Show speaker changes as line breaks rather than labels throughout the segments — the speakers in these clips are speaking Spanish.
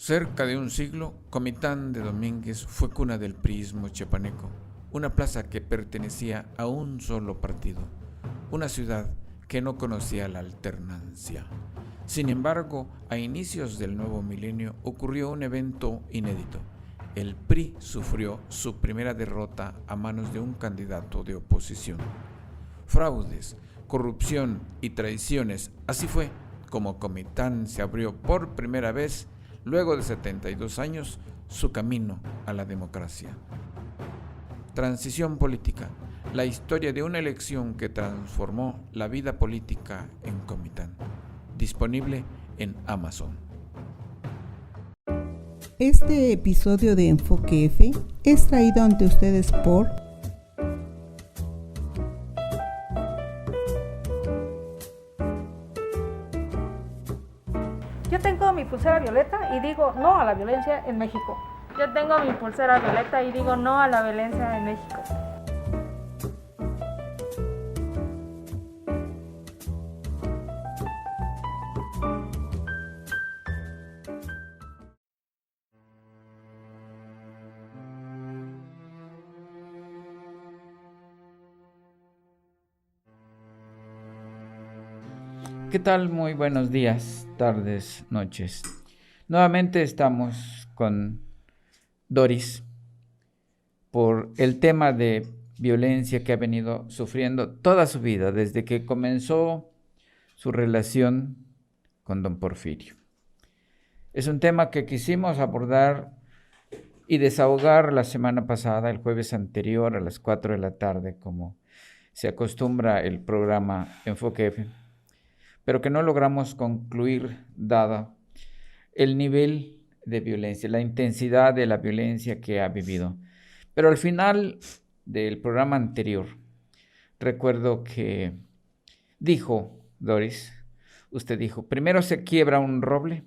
Cerca de un siglo, Comitán de Domínguez fue cuna del priismo chiapaneco, una plaza que pertenecía a un solo partido, una ciudad que no conocía la alternancia. Sin embargo, a inicios del nuevo milenio ocurrió un evento inédito. El PRI sufrió su primera derrota a manos de un candidato de oposición. Fraudes, corrupción y traiciones, así fue como Comitán se abrió por primera vez, luego de 72 años, su camino a la democracia. Transición política, la historia de una elección que transformó la vida política en Comitán. Disponible en Amazon.
Este episodio de Enfoque F es traído ante ustedes por
Yo tengo mi pulsera violeta y digo no a la violencia en México.
Yo tengo mi pulsera violeta y digo no a la violencia en México.
¿Qué tal? Muy buenos días, tardes, noches. Nuevamente estamos con Doris por el tema de violencia que ha venido sufriendo toda su vida, desde que comenzó su relación con don Porfirio. Es un tema que quisimos abordar y desahogar la semana pasada, el jueves anterior, a las 4 de la tarde, como se acostumbra el programa Enfoque F, pero que no logramos concluir dada el nivel de violencia, la intensidad de la violencia que ha vivido. Pero al final del programa anterior, recuerdo que dijo Doris, usted dijo, primero se quiebra un roble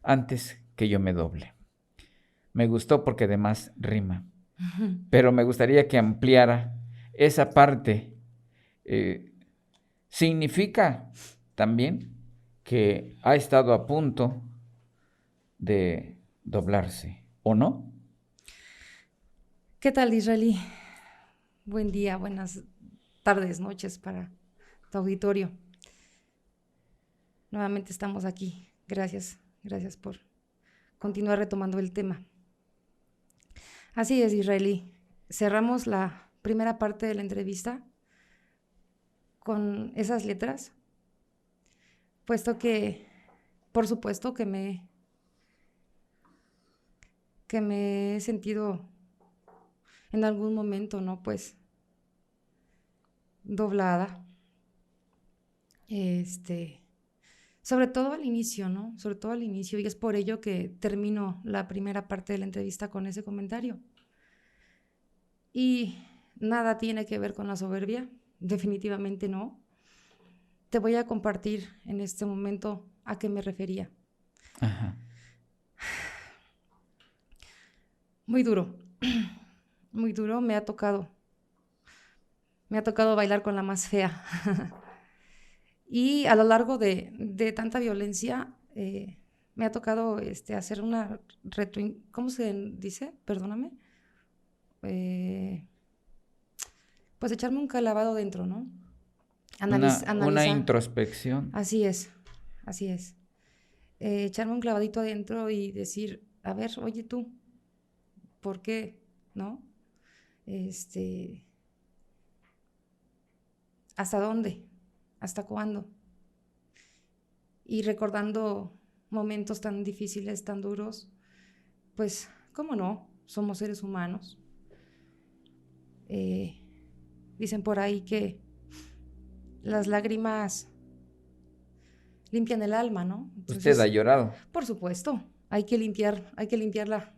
antes que yo me doble. Me gustó porque además rima, pero me gustaría que ampliara esa parte. Significa también que ha estado a punto de doblarse, ¿o no?
¿Qué tal, Israelí? Buen día, buenas tardes, noches para tu auditorio. Nuevamente estamos aquí. Gracias por continuar retomando el tema. Así es, Israelí. Cerramos la primera parte de la entrevista con esas letras, puesto que, por supuesto, que me he sentido en algún momento, ¿no? Pues, doblada. Sobre todo al inicio, ¿no? Sobre todo al inicio, y es por ello que termino la primera parte de la entrevista con ese comentario. Y nada tiene que ver con la soberbia. Definitivamente no. Te voy a compartir en este momento a qué me refería.
Ajá.
Muy duro, muy duro. Me ha tocado bailar con la más fea. Y a lo largo de tanta violencia, me ha tocado hacer una ¿cómo se dice? Perdóname. Pues echarme un clavado dentro, ¿no?
Una
Analizar.
introspección.
Así es. Echarme un clavadito adentro y decir, a ver, oye tú, ¿por qué? ¿No? ¿Hasta dónde? ¿Hasta cuándo? Y recordando momentos tan difíciles, tan duros, pues, ¿cómo no? Somos seres humanos. Dicen por ahí que las lágrimas limpian el alma, ¿no? Entonces,
¿Usted ha llorado?
Por supuesto, hay que limpiarla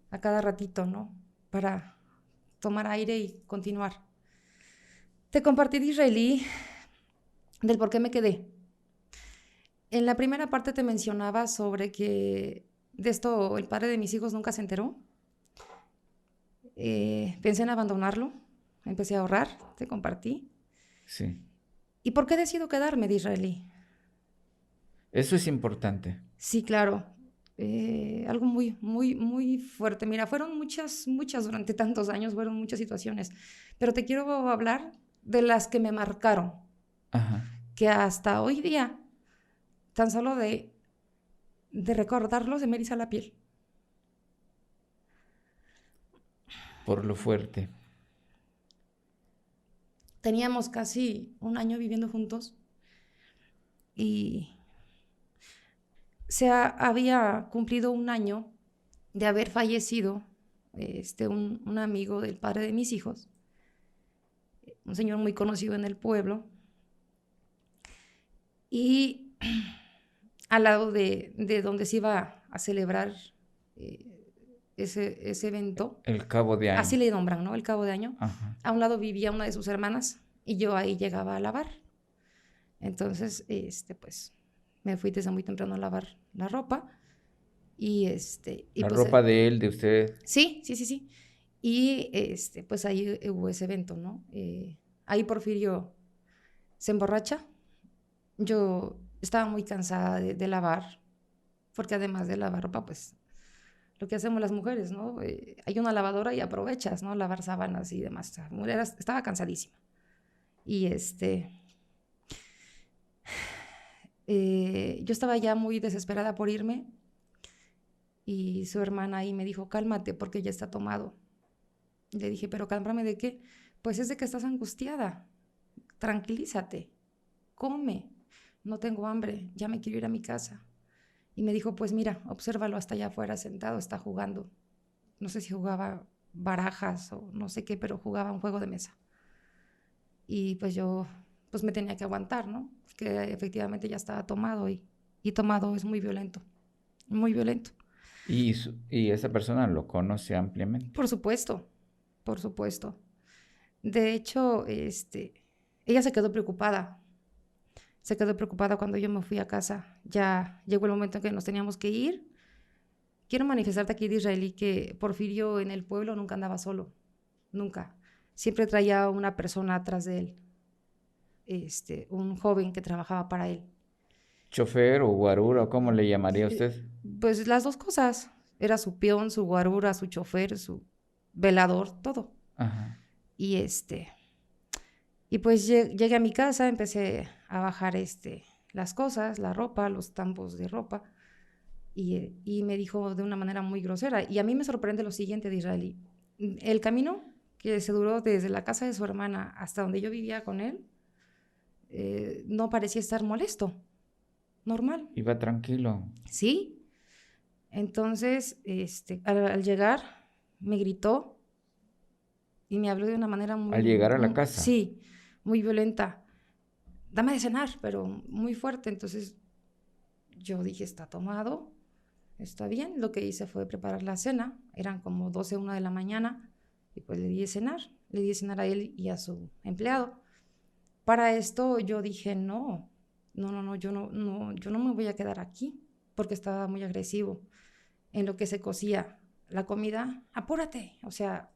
a cada ratito, ¿no? Para tomar aire y continuar. Te compartí de Israelí del por qué me quedé. En la primera parte te mencionaba sobre que de esto el padre de mis hijos nunca se enteró. Pensé en abandonarlo, empecé a ahorrar, te compartí.
Sí.
¿Y por qué decido quedarme de Israelí?
Eso es importante.
Sí, claro. algo muy, muy, muy fuerte. Mira, fueron muchas, durante tantos años, fueron muchas situaciones, pero te quiero hablar de las que me marcaron,
Ajá.
que hasta hoy día, tan solo de recordarlos, se me eriza la piel.
Por lo fuerte.
Teníamos casi un año viviendo juntos y había cumplido un año de haber fallecido un amigo del padre de mis hijos, un señor muy conocido en el pueblo, y al lado de donde se iba a celebrar ese evento,
El cabo de año.
así le nombran, ¿no? El cabo de año.
Ajá.
A un lado vivía una de sus hermanas y yo ahí llegaba a lavar. Entonces, pues me fui desde muy temprano a lavar la ropa y
La
pues,
ropa de él, de usted.
Sí. Y pues ahí hubo ese evento, ¿no? Ahí Porfirio se emborracha. Yo estaba muy cansada de lavar, porque además de lavar ropa, pues lo que hacemos las mujeres, ¿no? Hay una lavadora y aprovechas, ¿no? Lavar sábanas y demás. Estaba cansadísima. Y yo estaba ya muy desesperada por irme y su hermana ahí me dijo, cálmate porque ya está tomado. Y le dije, pero cálmame ¿de qué? Pues es de que estás angustiada. Tranquilízate, come. No tengo hambre, ya me quiero ir a mi casa. Y me dijo, pues mira, obsérvalo hasta allá afuera sentado, está jugando. No sé si jugaba barajas o no sé qué, pero jugaba un juego de mesa. Y pues yo pues me tenía que aguantar, ¿no? Porque efectivamente ya estaba tomado y tomado es muy violento, muy violento.
Y esa persona lo conoce ampliamente.
Por supuesto, por supuesto. De hecho, ella se quedó preocupada. Se quedó preocupada cuando yo me fui a casa. Ya llegó el momento en que nos teníamos que ir. Quiero manifestarte aquí de Israelí que Porfirio en el pueblo nunca andaba solo. Nunca. Siempre traía una persona atrás de él. Un joven que trabajaba para él.
¿Chofer o guarura, o cómo le llamaría usted?
Pues las dos cosas. Era su peón, su guarura, su chofer, su velador, todo.
Ajá.
Y y pues llegué a mi casa, empecé a bajar las cosas, la ropa, los tambos de ropa, y me dijo de una manera muy grosera. Y a mí me sorprende lo siguiente de Israelí. El camino que se duró desde la casa de su hermana hasta donde yo vivía con él, no parecía estar molesto, normal.
Iba tranquilo.
Sí. Entonces, al llegar, me gritó y me habló de una manera muy...
Al llegar a la casa.
Sí, muy violenta. Dame de cenar, pero muy fuerte. Entonces yo dije, está tomado, está bien. Lo que hice fue preparar la cena. Eran como 12, 1 de la mañana. Y pues le di de cenar. Le di de cenar a él y a su empleado. Para esto yo dije, no, yo no me voy a quedar aquí, porque estaba muy agresivo. En lo que se cocía la comida, apúrate. O sea,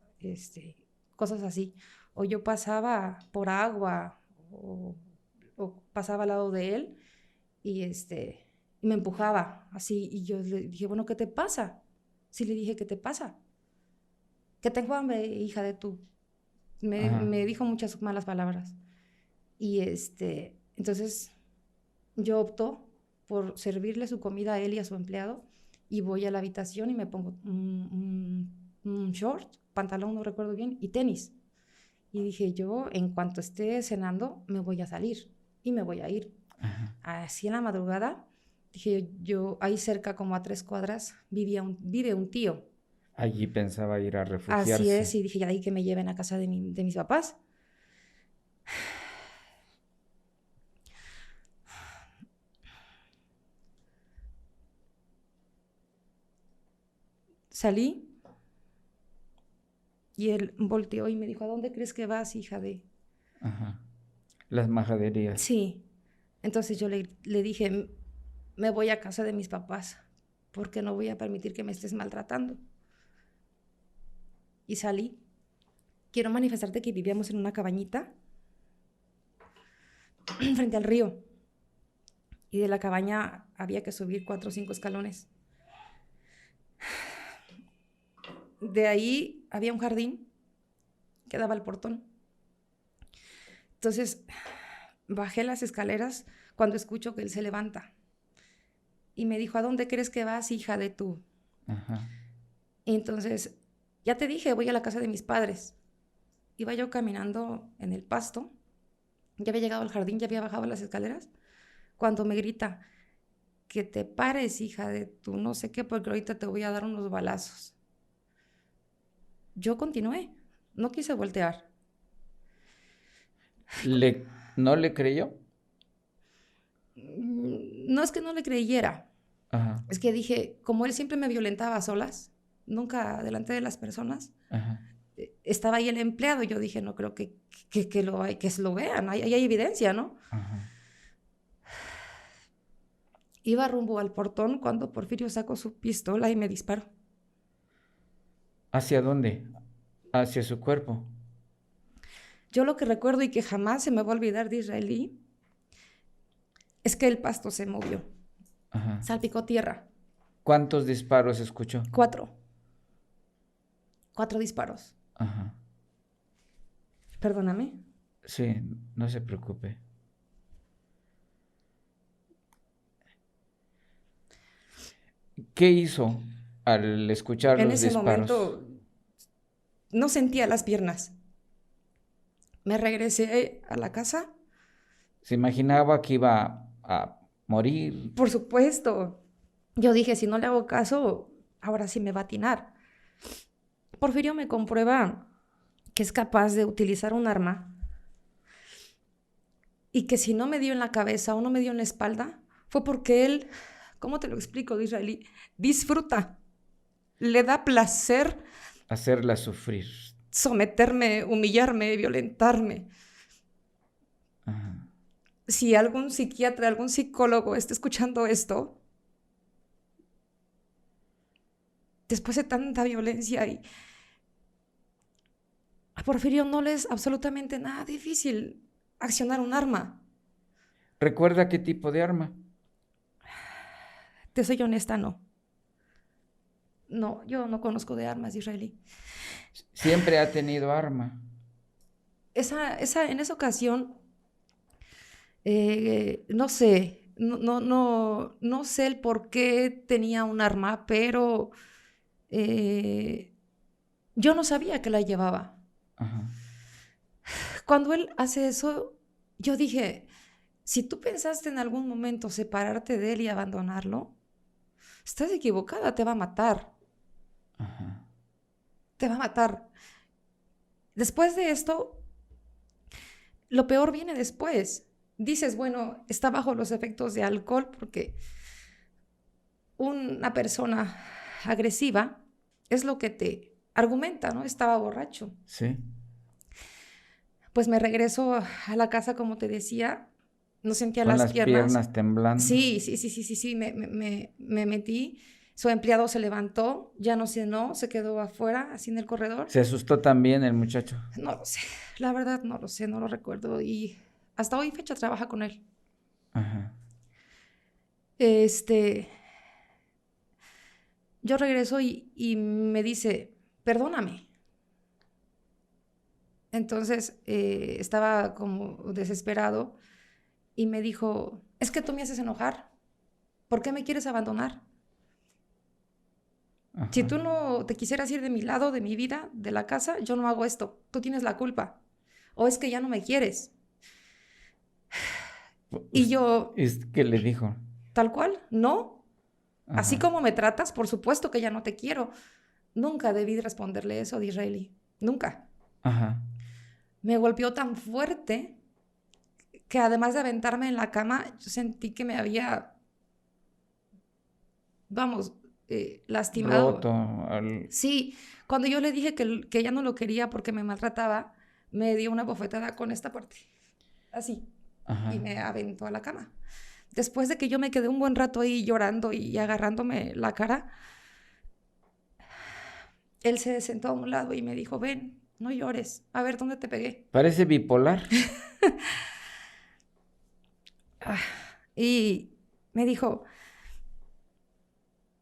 cosas así. O yo pasaba por agua o pasaba al lado de él y me empujaba así, y yo le dije, bueno, ¿qué te pasa? Sí, le dije, ¿qué te pasa? Que tengo hambre, hija de tú. Me dijo muchas malas palabras. Y entonces yo opto por servirle su comida a él y a su empleado, y voy a la habitación y me pongo un short, pantalón, no recuerdo bien, y tenis. Y dije, yo en cuanto esté cenando me voy a salir y me voy a ir.
Ajá.
Así en la madrugada, dije yo ahí cerca como a 3 cuadras vive un tío.
Allí pensaba ir a refugiarse.
Así es, y dije, ya de ahí que me lleven a casa de mis papás. Salí y él volteó y me dijo, ¿a dónde crees que vas, hija de...?
Ajá. Las majaderías.
Sí. Entonces yo le dije, me voy a casa de mis papás porque no voy a permitir que me estés maltratando. Y salí. Quiero manifestarte que vivíamos en una cabañita frente al río. Y de la cabaña había que subir 4 o 5 escalones. de ahí había un jardín que daba al portón. Entonces, bajé las escaleras cuando escucho que él se levanta. Y me dijo, ¿a dónde crees que vas, hija de tú?
Ajá.
Y entonces, ya te dije, voy a la casa de mis padres. Iba yo caminando en el pasto. Ya había llegado al jardín, ya había bajado las escaleras. Cuando me grita, que te pares, hija de tú, no sé qué, porque ahorita te voy a dar unos balazos. Yo continué, no quise voltear.
¿No le creyó?
No es que no le creyera,
Ajá.
es que dije, como él siempre me violentaba a solas, nunca delante de las personas,
Ajá.
estaba ahí el empleado, y yo dije, no creo que lo vean, ahí hay evidencia, ¿no?
Ajá.
Iba rumbo al portón cuando Porfirio sacó su pistola y me disparó.
¿Hacia dónde? Hacia su cuerpo.
Yo lo que recuerdo y que jamás se me va a olvidar de Israelí es que el pasto se movió,
Ajá.
salpicó tierra.
¿Cuántos disparos escuchó?
4 disparos.
Ajá.
Perdóname.
Sí, no se preocupe. ¿Qué hizo al escuchar
En
los
ese
disparos?
momento no sentía las piernas. Me regresé a la casa.
¿Se imaginaba que iba a morir?
Por supuesto. Yo dije, si no le hago caso, ahora sí me va a atinar. Porfirio me comprueba que es capaz de utilizar un arma y que si no me dio en la cabeza o no me dio en la espalda, fue porque él, ¿cómo te lo explico, Israelí? Disfruta. Le da placer
Hacerla sufrir.
someterme, humillarme, violentarme.
Ajá.
Si algún psiquiatra, algún psicólogo está escuchando esto, después de tanta violencia y a Porfirio no le es absolutamente nada difícil accionar un arma.
¿Recuerda qué tipo de arma?
Te soy honesta, no. No, yo no conozco de armas, Israelí.
Siempre ha tenido arma.
En esa ocasión, no sé, no sé el por qué tenía un arma, pero yo no sabía que la llevaba.
Ajá.
Cuando él hace eso, yo dije, si tú pensaste en algún momento separarte de él y abandonarlo, estás equivocada, te va a matar.
Ajá.
Te va a matar. Después de esto, lo peor viene después. Dices, bueno, está bajo los efectos de alcohol porque una persona agresiva es lo que te argumenta, ¿no? Estaba borracho.
Sí.
Pues me regreso a la casa, como te decía, no sentía
Con
las
las piernas temblando.
Sí, me metí. Su empleado se levantó, ya no cenó, se quedó afuera, así en el corredor.
¿Se asustó también el muchacho?
No lo sé, la verdad no lo sé, no lo recuerdo y hasta hoy fecha trabaja con él.
Ajá.
Yo regreso y me dice, perdóname. Entonces estaba como desesperado y me dijo, es que tú me haces enojar, ¿por qué me quieres abandonar?
Ajá.
Si tú no te quisieras ir de mi lado, de mi vida, de la casa, yo no hago esto, tú tienes la culpa. O es que ya no me quieres. Y yo,
¿Qué le dijo?
tal cual, no.
Ajá.
Así como me tratas, por supuesto que ya no te quiero. Nunca debí responderle eso de Israeli. Nunca.
Ajá.
Me golpeó tan fuerte que además de aventarme en la cama, yo sentí que me había, vamos, lastimado.
Roto.
Sí, cuando yo le dije que ya no lo quería porque me maltrataba, me dio una bofetada con esta parte. Así.
Ajá.
Y me aventó a la cama. Después de que yo me quedé un buen rato ahí llorando y agarrándome la cara, él se sentó a un lado y me dijo, ven, no llores, a ver dónde te pegué.
Parece bipolar.
Y me dijo,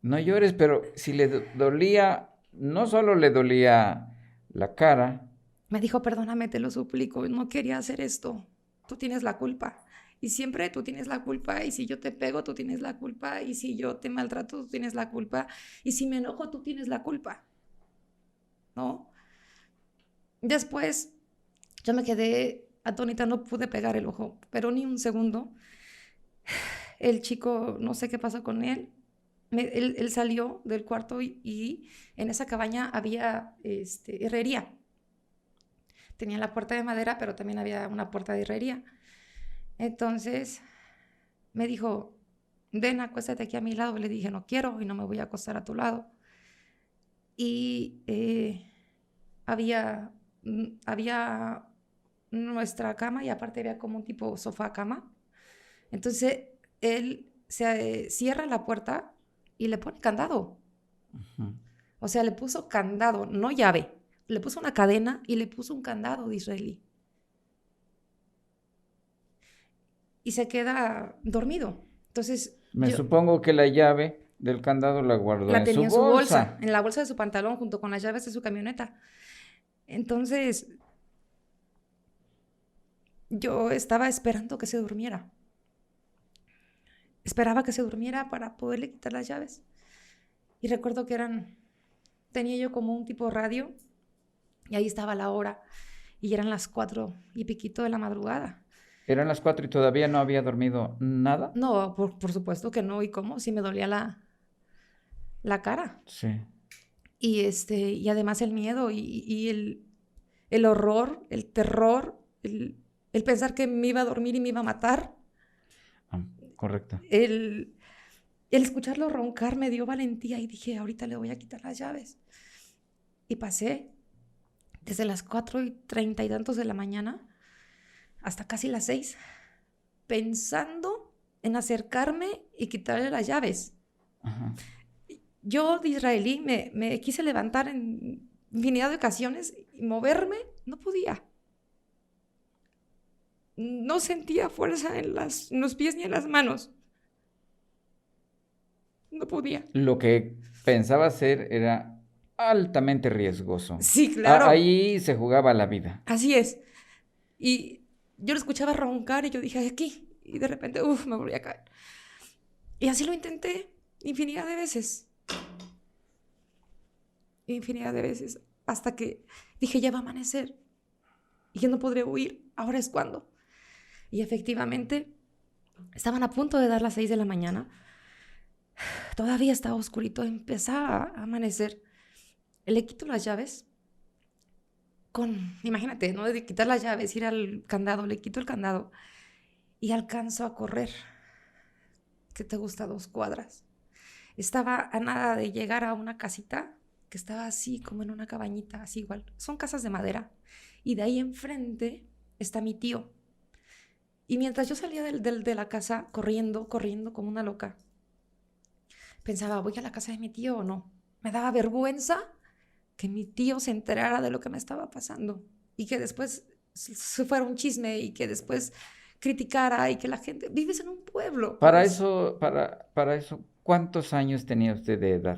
No llores, pero si le dolía, no solo le dolía la cara,
Me dijo, perdóname, te lo suplico, no quería hacer esto. Tú tienes la culpa. Y siempre tú tienes la culpa. Y si yo te pego, tú tienes la culpa. Y si yo te maltrato, tú tienes la culpa. Y si me enojo, tú tienes la culpa. ¿No? Después, yo me quedé atónita, no pude pegar el ojo, pero ni un segundo. El chico, no sé qué pasó con él. Él salió del cuarto y en esa cabaña había herrería. Tenía la puerta de madera, pero también había una puerta de herrería. Entonces me dijo, ven, acuéstate aquí a mi lado. Le dije, no quiero y no me voy a acostar a tu lado. Y había nuestra cama y aparte había como un tipo sofá cama. Entonces él se cierra la puerta y le pone candado.
Ujú.
O sea, le puso candado, no llave. Le puso una cadena y le puso un candado de israelí. Y se queda dormido. Entonces,
Me
yo
supongo que la llave del candado la guardó
la
en
tenía
su
en su bolsa,
bolsa.
en la bolsa de su pantalón, junto con las llaves de su camioneta. Entonces, yo estaba esperando que se durmiera. Esperaba que se durmiera para poderle quitar las llaves. Y recuerdo que tenía yo como un tipo radio, y ahí estaba la hora, y eran las 4:00 de la madrugada.
Eran las 4 y todavía no había dormido nada.
No, por supuesto que no, ¿y cómo? Si me dolía la cara.
Sí.
Y además el miedo y el horror, el terror, el pensar que me iba a dormir y me iba a matar.
Ah, correcto.
El escucharlo roncar me dio valentía y dije, ahorita le voy a quitar las llaves. Y pasé desde las 4:30 y tantos de la mañana hasta casi las 6, pensando en acercarme y quitarle las llaves.
Ajá.
Yo de israelí me quise levantar en infinidad de ocasiones y moverme, no podía. No sentía fuerza en los pies ni en las manos. No podía.
Lo que pensaba hacer era altamente riesgoso.
Sí, claro.
Ahí se jugaba la vida.
Así es. Y yo lo escuchaba roncar y yo dije, aquí. Y de repente, me volví a caer. Y así lo intenté infinidad de veces. Infinidad de veces. Hasta que dije, ya va a amanecer. Y yo no podré huir. Ahora es cuando. Y efectivamente, estaban a punto de dar las 6 de la mañana. Todavía estaba oscurito. Empezaba a amanecer. Le quito las llaves. Imagínate, ¿no? De quitar las llaves, ir al candado, le quito el candado y alcanzo a correr. ¿Qué te gusta? 2 cuadras. Estaba a nada de llegar a una casita que estaba así, como en una cabañita, así igual. Son casas de madera. Y de ahí enfrente está mi tío. Y mientras yo salía de la casa, corriendo como una loca, pensaba, ¿voy a la casa de mi tío o no? Me daba vergüenza que mi tío se enterara de lo que me estaba pasando y que después se fuera un chisme y que después criticara y que la gente... Vives en un pueblo.
Para
pues.
eso, ¿cuántos años tenía usted de edad?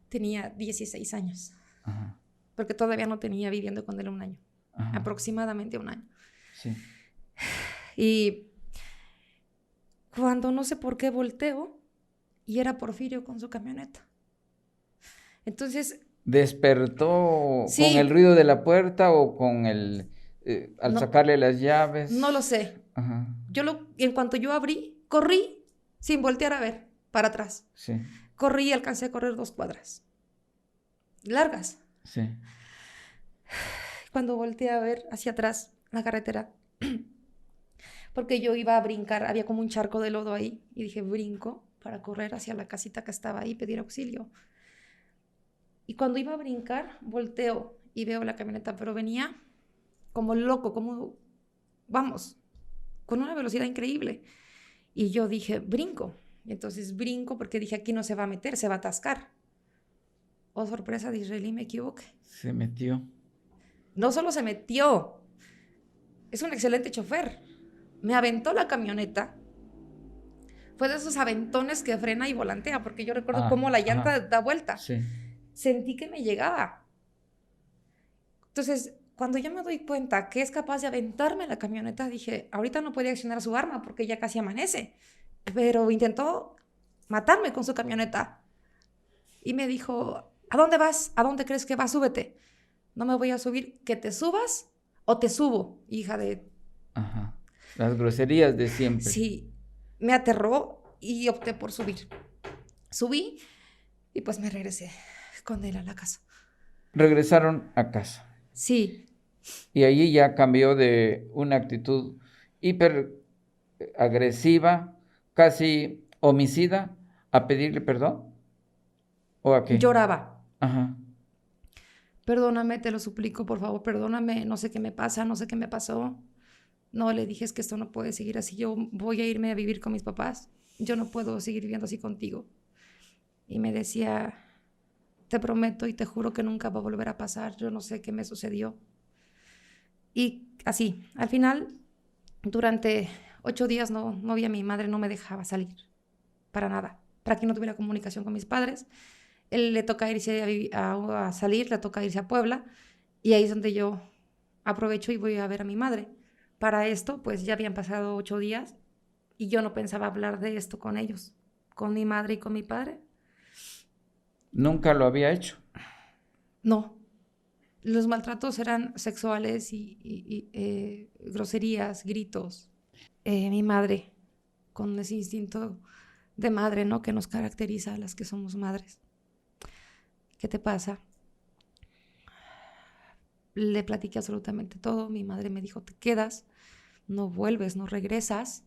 Tenía 16 años,
Ajá,
porque todavía no tenía viviendo con él un año,
ajá,
aproximadamente un año.
sí.
Y cuando no sé por qué volteo y era Porfirio con su camioneta. Entonces...
¿Despertó
Sí.
con el ruido de la puerta o con al
No.
sacarle las llaves?
No lo sé.
Ajá,
En cuanto yo abrí, corrí sin voltear a ver para atrás.
sí,
Corrí y alcancé a correr 2 cuadras. Largas.
sí.
Cuando volteé a ver hacia atrás, la carretera, porque yo iba a brincar, había como un charco de lodo ahí, y dije, brinco para correr hacia la casita que estaba ahí y pedir auxilio. Y cuando iba a brincar, volteo y veo la camioneta, pero venía como loco, vamos, con una velocidad increíble. Y yo dije, brinco. Y entonces brinco porque dije, aquí no se va a meter, se va a atascar. Oh, sorpresa de israelí, me equivoqué.
Se metió.
No solo se metió, es un excelente chofer. Me aventó la camioneta. Fue de esos aventones que frena y volantea, porque yo recuerdo cómo la llanta
Ajá,
da vuelta.
sí.
sentí que me llegaba. Entonces, cuando yo me doy cuenta que es capaz de aventarme la camioneta, dije, ahorita no puede accionar su arma porque ya casi amanece, pero intentó matarme con su camioneta. Y me dijo, ¿a dónde vas? ¿A dónde crees que vas? Súbete. No me voy a subir, que te subas o te subo, hija de...
Ajá. Las groserías de siempre.
Sí, me aterró y opté por subir. Subí y pues me regresé con él a la casa.
Regresaron a casa.
Sí,
Y allí ya cambió de una actitud hiper agresiva, casi homicida, a pedirle perdón. ¿O a qué?
lloraba.
Ajá.
Perdóname, te lo suplico, por favor, perdóname, no sé qué me pasa, no sé qué me pasó. No, le dije, es que esto no puede seguir así, yo voy a irme a vivir con mis papás, yo no puedo seguir viviendo así contigo. Y me decía, te prometo y te juro que nunca va a volver a pasar, yo no sé qué me sucedió. Y así, al final, durante 8 días no vi a mi madre, no me dejaba salir, para nada, para que no tuviera comunicación con mis padres. Él le toca irse a salir, le toca irse a Puebla, y ahí es donde yo aprovecho y voy a ver a mi madre. Para esto, pues ya habían pasado 8 días y yo no pensaba hablar de esto con ellos, con mi madre y con mi padre.
Nunca lo había hecho.
No, los maltratos eran sexuales y groserías, gritos. Mi madre, con ese instinto de madre, ¿no? Que nos caracteriza a las que somos madres. ¿Qué te pasa? Le platiqué absolutamente todo. Mi madre me dijo, te quedas, no vuelves, no regresas.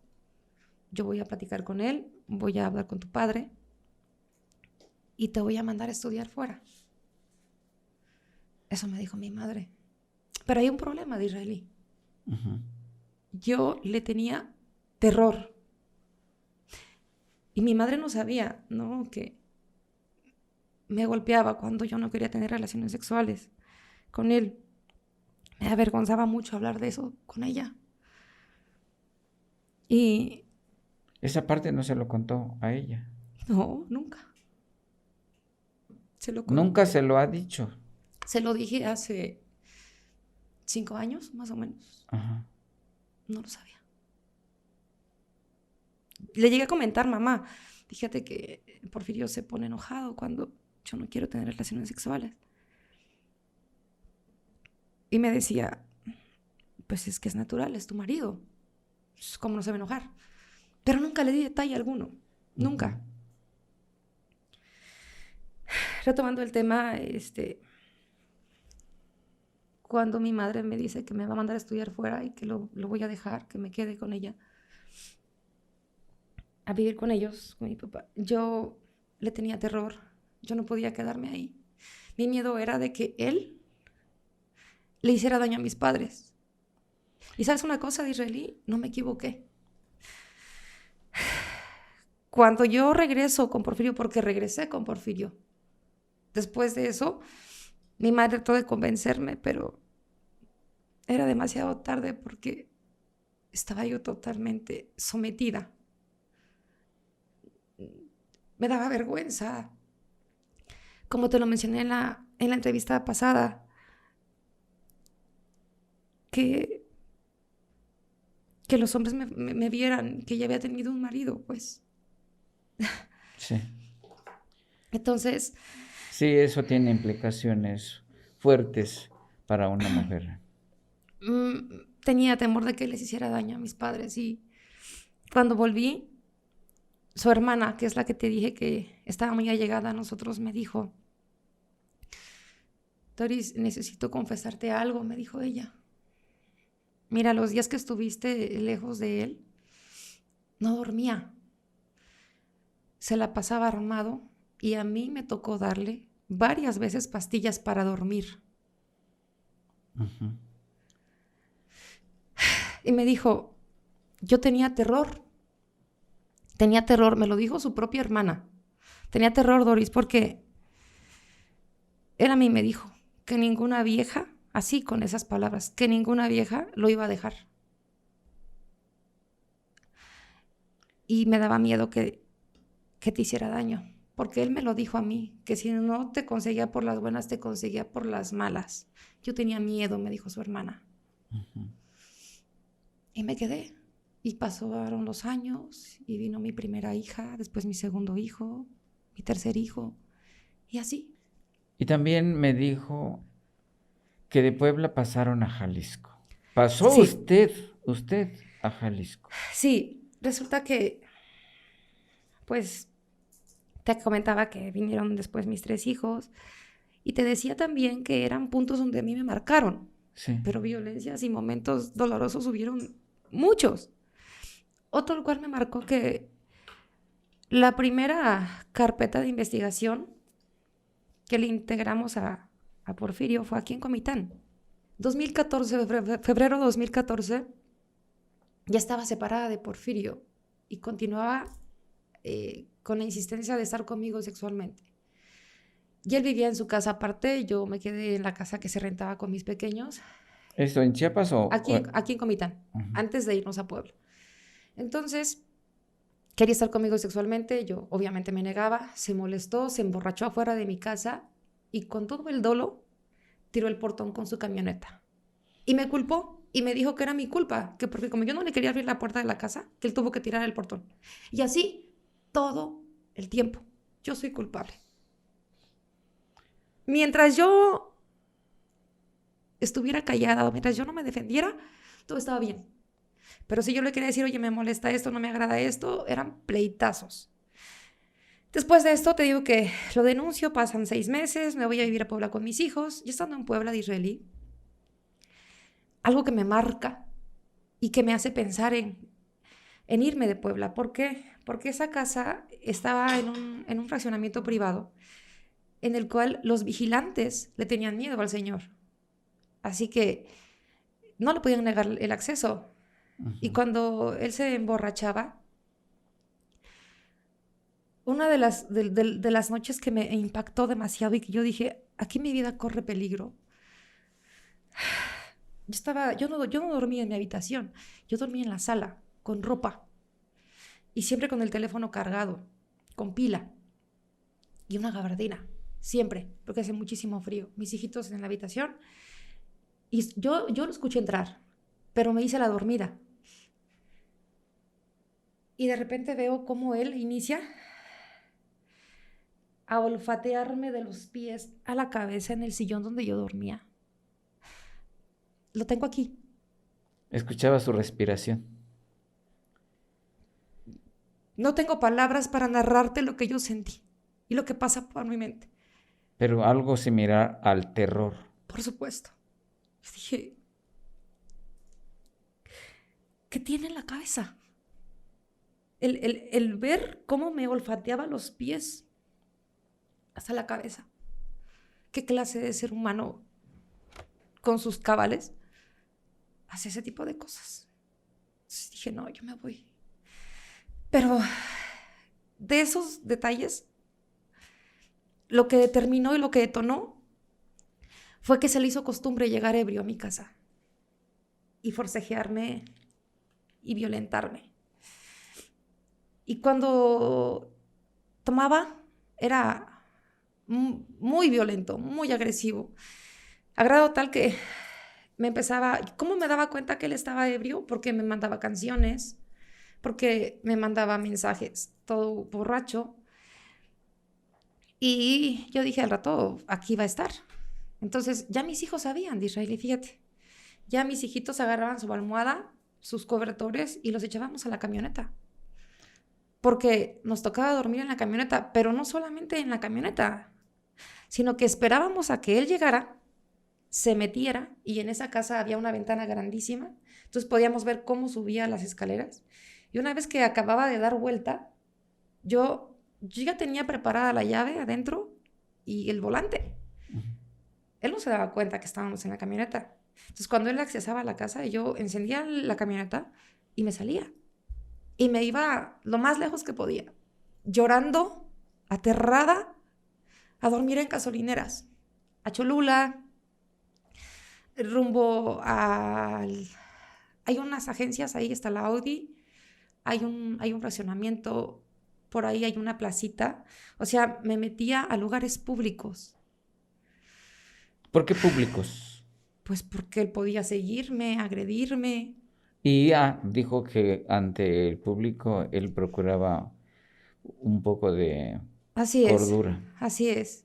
Yo voy a platicar con él, voy a hablar con tu padre y te voy a mandar a estudiar fuera. Eso me dijo mi madre. Pero hay un problema de Israelí.
Ujú.
Yo le tenía terror. Y mi madre no sabía, ¿no? Que me golpeaba cuando yo no quería tener relaciones sexuales con él. Me avergonzaba mucho hablar de eso con ella. Y
Esa parte no se lo contó a ella.
no, nunca.
Nunca se lo ha dicho.
Se lo dije hace 5 años, más o menos.
Ajá.
No lo sabía. Le llegué a comentar, mamá, fíjate que Porfirio se pone enojado cuando yo no quiero tener relaciones sexuales. Y me decía, pues es que es natural, es tu marido. ¿Cómo no se va a enojar? Pero nunca le di detalle alguno. Nunca. Retomando el tema, cuando mi madre me dice que me va a mandar a estudiar fuera y que lo voy a dejar, que me quede con ella, a vivir con ellos, con mi papá, yo le tenía terror. Yo no podía quedarme ahí. Mi miedo era de que él le hiciera daño a mis padres. Y ¿sabes una cosa de Israelí? No me equivoqué. Cuando yo regreso con Porfirio, porque regresé con Porfirio, después de eso, mi madre trató de convencerme, pero era demasiado tarde porque estaba yo totalmente sometida. Me daba vergüenza. Como te lo mencioné en la entrevista pasada, que los hombres me vieran que ya había tenido un marido, pues.
Sí.
Entonces,
Sí, eso tiene implicaciones fuertes para una mujer.
tenía temor de que les hiciera daño a mis padres. Y cuando volví, su hermana, que es la que te dije que estaba muy allegada a nosotros, me dijo, Doris, necesito confesarte algo, me dijo ella. Mira, los días que estuviste lejos de él, no dormía. Se la pasaba armado y a mí me tocó darle varias veces pastillas para dormir.
Uh-huh.
Y me dijo, yo tenía terror, me lo dijo su propia hermana. Tenía terror, Doris, porque él a mí me dijo que ninguna vieja, así con esas palabras, que ninguna vieja lo iba a dejar. Y me daba miedo que te hiciera daño, porque él me lo dijo a mí, que si no te conseguía por las buenas, te conseguía por las malas. Yo tenía miedo, me dijo su hermana. Y me quedé. Y pasaron los años y vino mi primera hija, después mi segundo hijo, mi tercer hijo, y así.
Y también me dijo que de Puebla pasaron a Jalisco. ¿Pasó
Sí.
usted a Jalisco?
Sí, resulta que, pues, te comentaba que vinieron después mis 3 hijos y te decía también que eran puntos donde a mí me marcaron,
Sí.
pero violencias y momentos dolorosos hubieron muchos. Otro lugar me marcó que la primera carpeta de investigación que le integramos a Porfirio fue aquí en Comitán. 2014, febrero 2014, ya estaba separada de Porfirio y continuaba con la insistencia de estar conmigo sexualmente. Y él vivía en su casa aparte, yo me quedé en la casa que se rentaba con mis pequeños.
¿Esto en Chiapas o...?
Aquí en Comitán, antes de irnos a Puebla. Entonces, quería estar conmigo sexualmente, yo obviamente me negaba, se molestó, se emborrachó afuera de mi casa y con todo el dolo tiró el portón con su camioneta. Y me culpó y me dijo que era mi culpa, que porque como yo no le quería abrir la puerta de la casa, que él tuvo que tirar el portón. Y así todo el tiempo. Yo soy culpable. Mientras yo estuviera callada o mientras yo no me defendiera, todo estaba bien. Pero si yo le quería decir, oye, me molesta esto, no me agrada esto, eran pleitazos. Después de esto te digo que lo denuncio, pasan 6 meses, me voy a vivir a Puebla con mis hijos. Y estando en Puebla de Israelí, algo que me marca y que me hace pensar en irme de Puebla. ¿Por qué? Porque esa casa estaba en un fraccionamiento privado en el cual los vigilantes le tenían miedo al señor. Así que no le podían negar el acceso. Y cuando él se emborrachaba, una de las noches que me impactó demasiado y que yo dije, aquí mi vida corre peligro. Yo no dormía en mi habitación, yo dormía en la sala, con ropa. Y siempre con el teléfono cargado, con pila. Y una gabardina, siempre, porque hace muchísimo frío. Mis hijitos en la habitación. Y yo lo escuché entrar, pero me hice la dormida. Y de repente veo cómo él inicia a olfatearme de los pies a la cabeza en el sillón donde yo dormía. Lo tengo aquí.
Escuchaba su respiración.
No tengo palabras para narrarte lo que yo sentí y lo que pasa por mi mente.
Pero algo similar al terror.
Por supuesto. Dije, ¿qué tiene en la cabeza? El ver cómo me olfateaba los pies hasta la cabeza. ¿Qué clase de ser humano con sus cabales hace ese tipo de cosas? Entonces dije, no, yo me voy. Pero de esos detalles, lo que determinó y lo que detonó fue que se le hizo costumbre llegar ebrio a mi casa y forcejearme y violentarme. Y cuando tomaba, era muy violento, muy agresivo, a grado tal que ¿cómo me daba cuenta que él estaba ebrio? Porque me mandaba canciones, porque me mandaba mensajes, todo borracho. Y yo dije, al rato, aquí va a estar. Entonces, ya mis hijos sabían de Israel, y fíjate, ya mis hijitos agarraban su almohada, sus cobertores y los echábamos a la camioneta. Porque nos tocaba dormir en la camioneta, pero no solamente en la camioneta, sino que esperábamos a que él llegara, se metiera, y en esa casa había una ventana grandísima, entonces podíamos ver cómo subía las escaleras. Y una vez que acababa de dar vuelta, yo ya tenía preparada la llave adentro y el volante. Él no se daba cuenta que estábamos en la camioneta. Entonces, cuando él accesaba a la casa, yo encendía la camioneta y me salía. Y me iba lo más lejos que podía, llorando, aterrada, a dormir en gasolineras, a Cholula, rumbo al... Hay unas agencias, ahí está la Audi, hay un fraccionamiento por ahí hay una placita. O sea, me metía a lugares públicos.
¿Por qué públicos?
Pues porque él podía seguirme, agredirme.
Y dijo que ante el público él procuraba un poco de
Así
cordura.
así es.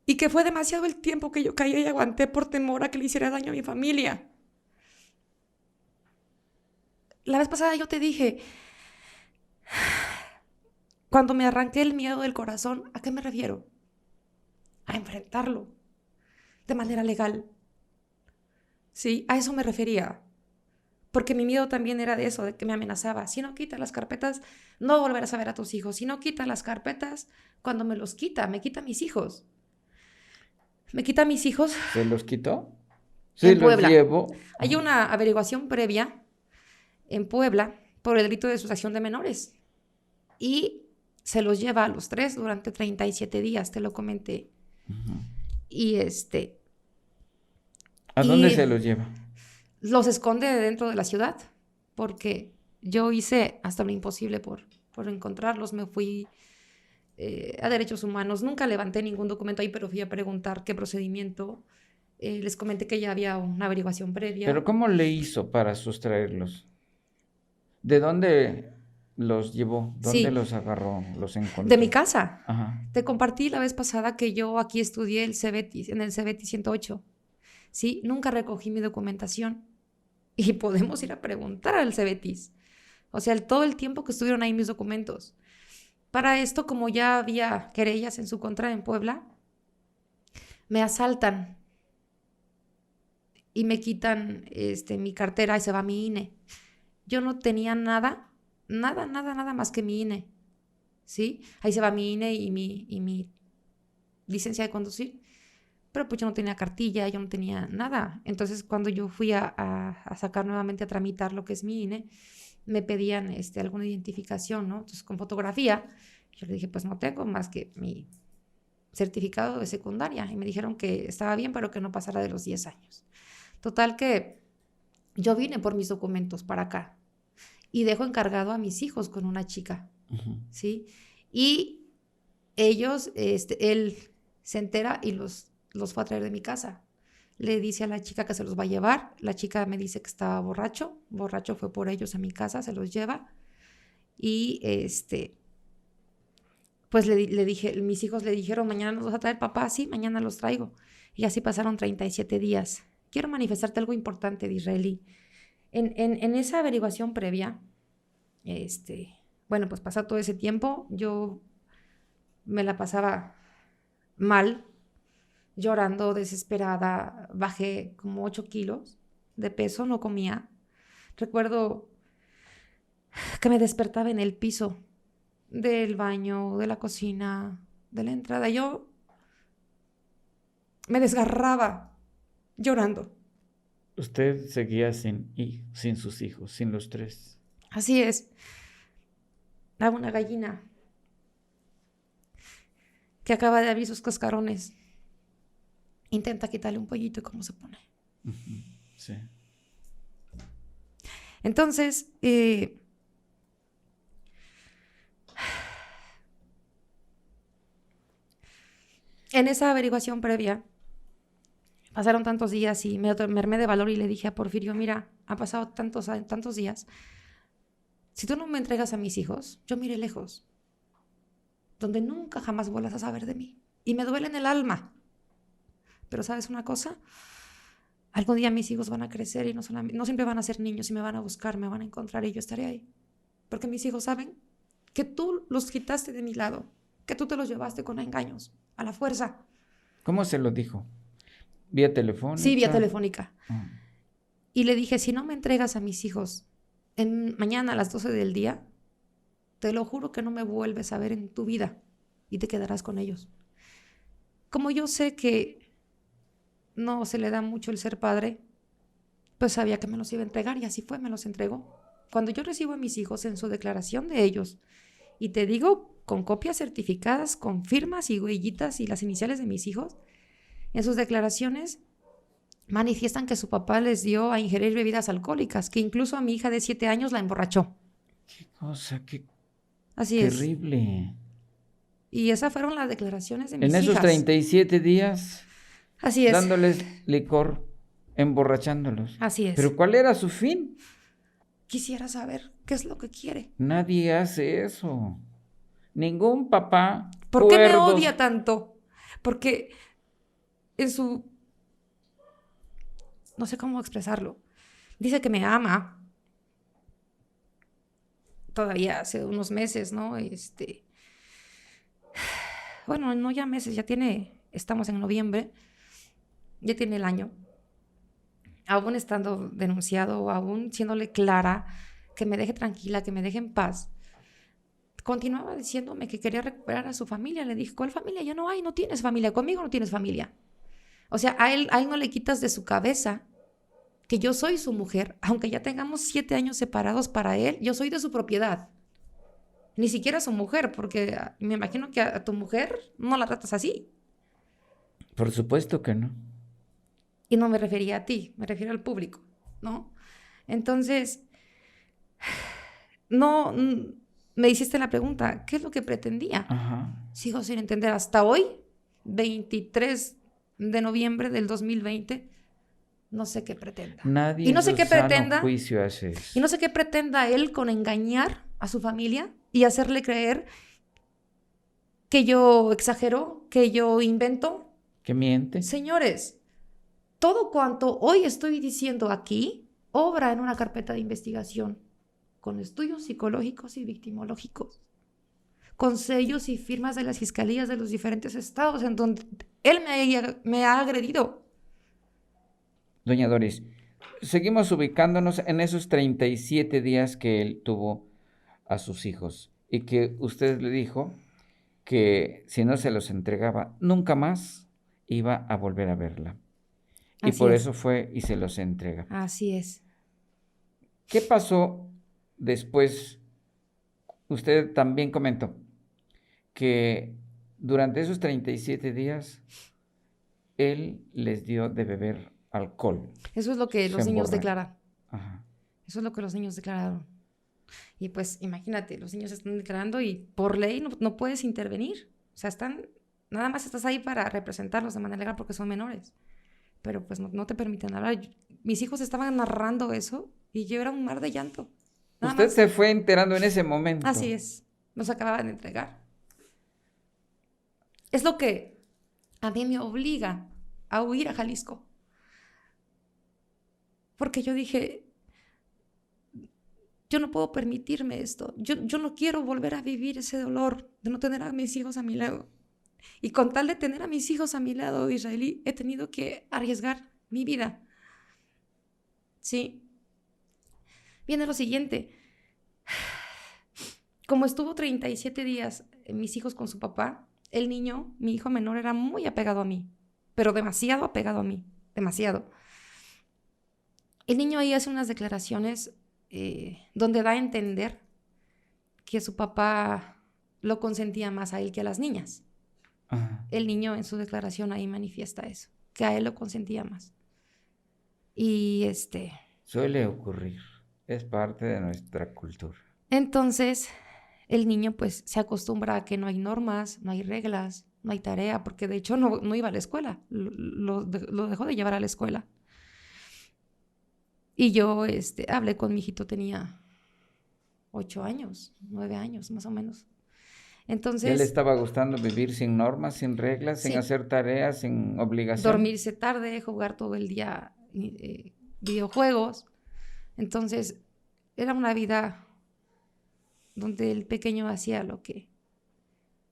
Y que fue demasiado el tiempo que yo caí y aguanté por temor a que le hiciera daño a mi familia. La vez pasada yo te dije, cuando me arranqué el miedo del corazón, ¿a qué me refiero? A enfrentarlo de manera legal. Sí, a eso me refería. Porque mi miedo también era de eso, de que me amenazaba. Si no quitas las carpetas, no volverás a ver a tus hijos. Si no quitas las carpetas, cuando me los quita, me quita mis hijos. Me quita mis hijos.
¿Se los quitó?
En
Sí, los
Puebla.
llevo.
Hay una averiguación previa en Puebla por el delito de asociación de menores. Y se los lleva a los 3 durante 37 días, te lo comenté.
Ujú.
Y
¿A dónde se los lleva?
los esconde dentro de la ciudad, porque yo hice hasta lo imposible por encontrarlos. Me fui a Derechos Humanos, nunca levanté ningún documento ahí, pero fui a preguntar qué procedimiento. Les comenté que ya había una averiguación previa.
¿Pero cómo le hizo para sustraerlos? ¿De dónde los llevó? ¿Dónde
Sí.
los agarró? ¿Los encontró?
De mi casa.
Ajá.
Te compartí la vez pasada que yo aquí estudié el CBT, en el CBT 108. Sí, nunca recogí mi documentación. Y podemos ir a preguntar al CBT. O sea, todo el tiempo que estuvieron ahí mis documentos. Para esto, como ya había querellas en su contra en Puebla, me asaltan y me quitan mi cartera y se va mi INE. Yo no tenía nada más que mi INE. ¿Sí? Ahí se va mi INE y mi licencia de conducir. Pero pues yo no tenía cartilla, yo no tenía nada. Entonces, cuando yo fui a sacar nuevamente, a tramitar lo que es mi INE, me pedían alguna identificación, ¿no? Entonces, con fotografía, yo le dije, pues no tengo más que mi certificado de secundaria. Y me dijeron que estaba bien, pero que no pasara de los 10 años. Total que yo vine por mis documentos para acá y dejo encargado a mis hijos con una chica,
Ujú.
¿sí? Y ellos, él se entera y los fue a traer de mi casa. Le dice a la chica que se los va a llevar. La chica me dice que estaba borracho. Borracho fue por ellos a mi casa, se los lleva. Y pues le dije, mis hijos le dijeron, mañana nos vas a traer, papá. Sí, mañana los traigo. Y así pasaron 37 días. Quiero manifestarte algo importante de Israelí. En esa averiguación previa, bueno, pues pasado todo ese tiempo, yo me la pasaba mal, llorando, desesperada. Bajé como 8 kilos de peso, no comía. Recuerdo que me despertaba en el piso del baño, de la cocina, de la entrada. Yo me desgarraba llorando.
Usted seguía sin sus hijos, sin los 3.
Así es. Daba una gallina que acaba de abrir sus cascarones. Intenta quitarle un pollito y cómo se pone.
Ujú. Sí.
Entonces, en esa averiguación previa, pasaron tantos días y me armé de valor y le dije a Porfirio, mira, ha pasado tantos días. Si tú no me entregas a mis hijos, yo me iré lejos, donde nunca jamás vuelvas a saber de mí. Y me duele en el alma. Pero ¿sabes una cosa? Algún día mis hijos van a crecer y no siempre van a ser niños y me van a buscar, me van a encontrar y yo estaré ahí. Porque mis hijos saben que tú los quitaste de mi lado, que tú te los llevaste con engaños, a la fuerza.
¿Cómo se lo dijo? ¿Vía telefónica?
Sí, vía telefónica.
Ah.
Y le dije, si no me entregas a mis hijos mañana a las 12 del día, te lo juro que no me vuelves a ver en tu vida y te quedarás con ellos. Como yo sé que no se le da mucho el ser padre, pues sabía que me los iba a entregar y así fue, me los entregó. Cuando yo recibo a mis hijos en su declaración de ellos, y te digo con copias certificadas, con firmas y huellitas y las iniciales de mis hijos, en sus declaraciones manifiestan que su papá les dio a ingerir bebidas alcohólicas, que incluso a mi hija de 7 años la emborrachó.
¿Qué cosa?
Así es.
Terrible.
Y esas fueron las declaraciones de mis
En esos
hijas.
37 días,
Así es.
dándoles licor, emborrachándolos.
Así es.
Pero ¿cuál era su fin?
Quisiera saber qué es lo que quiere.
Nadie hace eso. Ningún papá
¿Por qué me
cuerdo.
odia tanto? Porque en su... no sé cómo expresarlo. Dice que me ama. Todavía hace unos meses, ¿no? Bueno, no ya meses, ya tiene... Estamos en noviembre. Ya tiene el año. Aún estando denunciado, aún siéndole clara, que me deje tranquila, que me deje en paz. Continuaba diciéndome que quería recuperar a su familia. Le dije, ¿cuál familia? Ya no hay, no tienes familia. Conmigo no tienes familia. O sea, a él no le quitas de su cabeza que yo soy su mujer. Aunque ya tengamos 7 años separados, para él, yo soy de su propiedad. Ni siquiera su mujer, porque me imagino que a tu mujer no la tratas así.
Por supuesto que no.
Y no me refería a ti, me refiero al público, ¿no? Entonces, no, me hiciste la pregunta, ¿qué es lo que pretendía?
Ajá.
Sigo sin entender hasta hoy, 23 de noviembre del 2020, no sé qué pretenda.
Nadie
Y no sé
en
qué
su sano
pretenda.
juicio hace eso.
Y no sé qué pretenda él con engañar a su familia y hacerle creer que yo exagero, que yo invento.
¿Que miente?
Señores, todo cuanto hoy estoy diciendo aquí obra en una carpeta de investigación con estudios psicológicos y victimológicos, con sellos y firmas de las fiscalías de los diferentes estados en donde él me ha agredido.
Doña Doris, seguimos ubicándonos en esos 37 días que él tuvo a sus hijos y que usted le dijo que si no se los entregaba, nunca más iba a volver a verla. Y
Así
por
es.
eso fue y se los entrega.
Así es.
¿Qué pasó después? Usted también comentó que durante esos 37 días él les dio de beber alcohol.
Eso es lo que
Se
los niños
emborracha.
declaran.
Ajá.
Eso es lo que los niños declararon. Y pues imagínate, los niños están declarando y por ley no puedes intervenir. O sea, nada más estás ahí para representarlos de manera legal porque son menores. Pero pues no te permiten hablar. Mis hijos estaban narrando eso y yo era un mar de llanto. Nada
Usted
más.
se fue enterando en ese momento.
Así es. Nos acababan de entregar. Es lo que a mí me obliga a huir a Jalisco. Porque yo dije, yo no puedo permitirme esto. Yo no quiero volver a vivir ese dolor de no tener a mis hijos a mi lado. Y con tal de tener a mis hijos a mi lado, israelí, he tenido que arriesgar mi vida. Sí. Viene lo siguiente. Como estuvo 37 días mis hijos con su papá, el niño, mi hijo menor, era muy apegado a mí, pero demasiado apegado a mí, demasiado. El niño ahí hace unas declaraciones donde da a entender que su papá lo consentía más a él que a las niñas.
Ajá.
El niño en su declaración ahí manifiesta eso, que a él lo consentía más. Y
Suele ocurrir. Es parte de nuestra cultura.
entonces el niño pues se acostumbra a que no hay normas, no hay reglas, no hay tarea, porque de hecho no iba a la escuela, lo dejó de llevar a la escuela. Y yo hablé con mi hijito, tenía 8 años, 9 años más o menos. Entonces,
¿Ya le estaba gustando vivir sin normas, sin reglas,
Sí.
sin hacer tareas, sin obligación?
dormirse tarde, jugar todo el día videojuegos. Entonces, era una vida donde el pequeño hacía lo que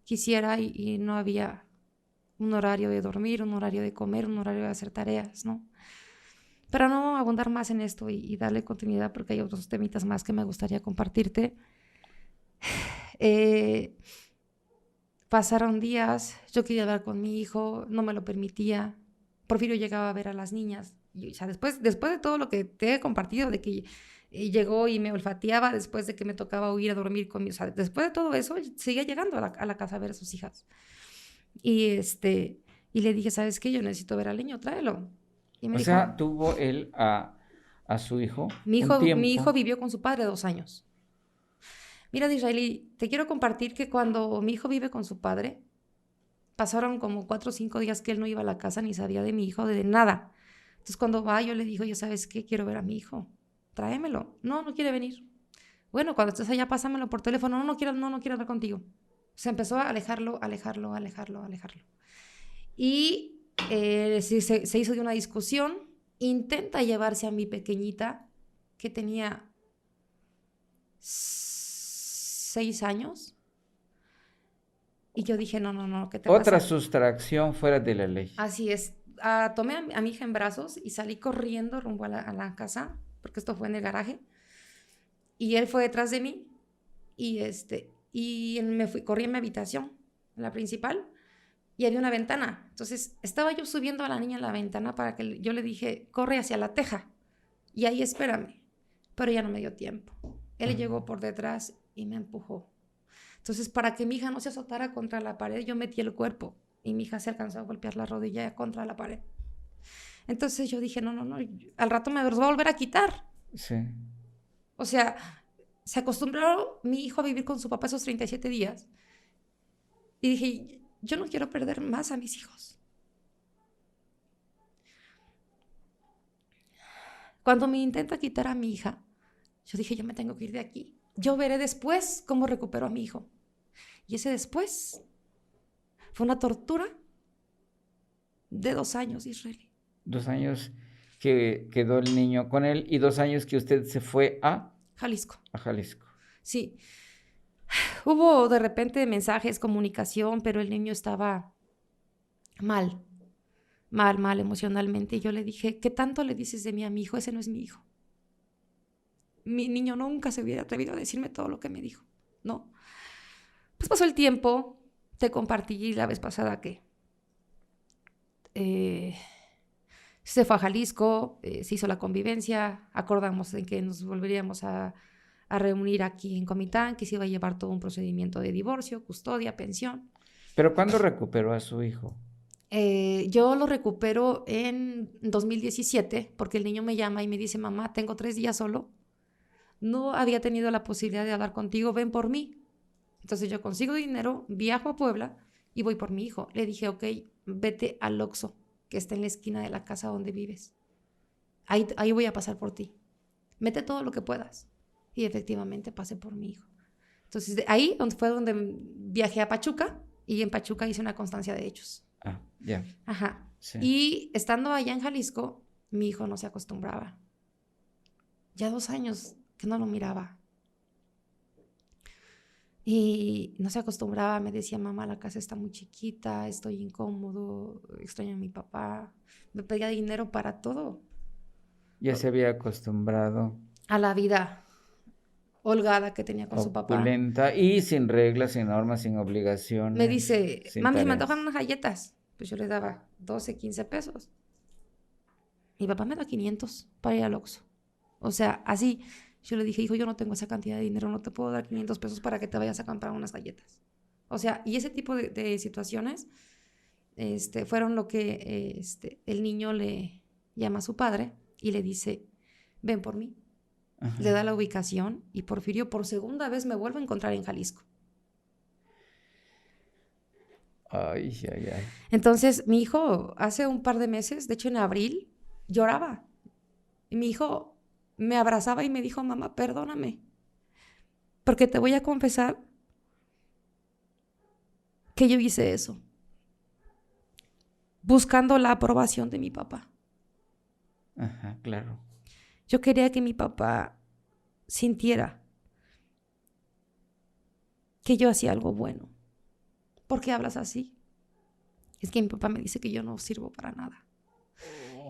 quisiera y no había un horario de dormir, un horario de comer, un horario de hacer tareas, ¿no? Pero no abundar más en esto y darle continuidad porque hay otros temitas más que me gustaría compartirte. Pasaron días, yo quería hablar con mi hijo, no me lo permitía. Porfirio llegaba a ver a las niñas. Y, o sea, después de todo lo que te he compartido, de que llegó y me olfateaba después de que me tocaba huir a dormir conmigo, o sea, después de todo eso, seguía llegando a la casa a ver a sus hijas. Y le dije, ¿sabes qué? Yo necesito ver al niño, tráelo. Y me
O
dijo,
sea, tuvo él a su hijo
mi
un tiempo.
hijo vivió con su padre 2 años. Mira, Disraeli, te quiero compartir que cuando mi hijo vive con su padre, pasaron como 4 o 5 días que él no iba a la casa ni sabía de mi hijo, de nada. Entonces cuando va, yo le digo, ya sabes qué, quiero ver a mi hijo, tráemelo. No, no quiere venir. Bueno, cuando estés allá, pásamelo por teléfono. No, no quiero hablar contigo. Se empezó a alejarlo. Y se hizo de una discusión. Intenta llevarse a mi pequeñita, que tenía 6 años. Y yo dije, no, ¿qué te
Otra
pasa?
sustracción fuera de la ley.
Así es. Tomé a mi hija en brazos y salí corriendo rumbo a la casa, porque esto fue en el garaje. Y él fue detrás de mí y corrí en mi habitación, en la principal, y había una ventana. Entonces estaba yo subiendo a la niña a la ventana para que yo le dije, corre hacia la teja y ahí espérame. Pero ya no me dio tiempo. Él llegó por detrás y me empujó. Entonces, para que mi hija no se azotara contra la pared, yo metí el cuerpo y mi hija se alcanzó a golpear la rodilla contra la pared. Entonces yo dije, no, al rato me los va a volver a quitar.
Sí.
O sea, se acostumbró mi hijo a vivir con su papá esos 37 días. Y dije, yo no quiero perder más a mis hijos. Cuando me intenta quitar a mi hija, yo dije, yo me tengo que ir de aquí. Yo veré después cómo recupero a mi hijo. Y ese después fue una tortura de 2 años, Israel.
2 años que quedó el niño con él y 2 años que usted se fue a
Jalisco.
Jalisco.
Sí. Hubo de repente mensajes, comunicación, pero el niño estaba mal emocionalmente. Y yo le dije, ¿qué tanto le dices de mí a mi hijo? Ese no es mi hijo. Mi niño nunca se hubiera atrevido a decirme todo lo que me dijo, ¿no? Pues pasó el tiempo, te compartí la vez pasada que se fue a Jalisco, se hizo la convivencia, acordamos en que nos volveríamos a reunir aquí en Comitán, que se iba a llevar todo un procedimiento de divorcio, custodia, pensión.
¿Pero cuándo recuperó a su hijo?
Yo lo recupero en 2017, porque el niño me llama y me dice, mamá, tengo 3 días solo, no había tenido la posibilidad de hablar contigo, ven por mí. Entonces yo consigo dinero, viajo a Puebla y voy por mi hijo. Le dije, ok, vete al Oxxo, que está en la esquina de la casa donde vives. Ahí voy a pasar por ti. Mete todo lo que puedas. Y efectivamente pasé por mi hijo. Entonces de ahí fue donde viajé a Pachuca y en Pachuca hice una constancia de hechos.
Ah, ya.
Ajá.
Sí.
Y estando allá en Jalisco, mi hijo no se acostumbraba. Ya 2 años que no lo miraba. Y no se acostumbraba, me decía, mamá, la casa está muy chiquita, estoy incómodo, extraño a mi papá. Me pedía dinero para todo.
Ya se había acostumbrado.
A la vida holgada que tenía con su papá.
Opulenta y sin reglas, sin normas, sin obligaciones.
Me dice,
sin
mami, me
tareas.
antojan unas galletas. Pues yo le daba 12, 15 pesos. Mi papá me da 500 para ir al Oxxo. O sea, así. Yo le dije, hijo, yo no tengo esa cantidad de dinero, no te puedo dar 500 pesos para que te vayas a comprar unas galletas. O sea, y ese tipo de situaciones fueron lo que el niño le llama a su padre y le dice, ven por mí.
Ajá.
Le da la ubicación y Porfirio por segunda vez me vuelve a encontrar en Jalisco.
Ay.
Entonces, mi hijo hace un par de meses, de hecho en abril, lloraba. Y mi hijo me abrazaba y me dijo, mamá, perdóname, porque te voy a confesar que yo hice eso, buscando la aprobación de mi papá.
Ajá, claro.
Yo quería que mi papá sintiera que yo hacía algo bueno. ¿Por qué hablas así? Es que mi papá me dice que yo no sirvo para nada.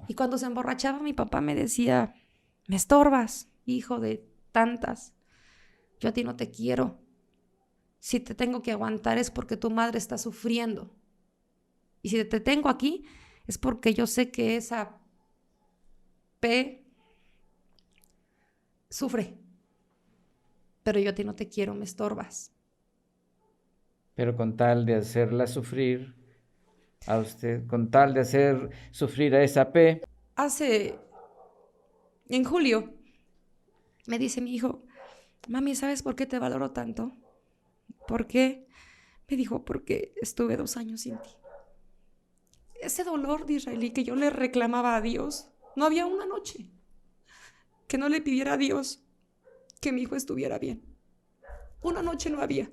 Y cuando se emborrachaba, mi papá me decía, me estorbas, hijo de tantas. Yo a ti no te quiero. Si te tengo que aguantar es porque tu madre está sufriendo. Y si te tengo aquí es porque yo sé que esa P sufre. Pero yo a ti no te quiero, me estorbas.
Pero con tal de hacerla sufrir a usted, con tal de hacer sufrir a esa P.
En julio, me dice mi hijo, mami, ¿sabes por qué te valoro tanto? ¿Por qué? Me dijo, porque estuve 2 años sin ti. Ese dolor de israelí que yo le reclamaba a Dios, no había una noche que no le pidiera a Dios que mi hijo estuviera bien. Una noche no había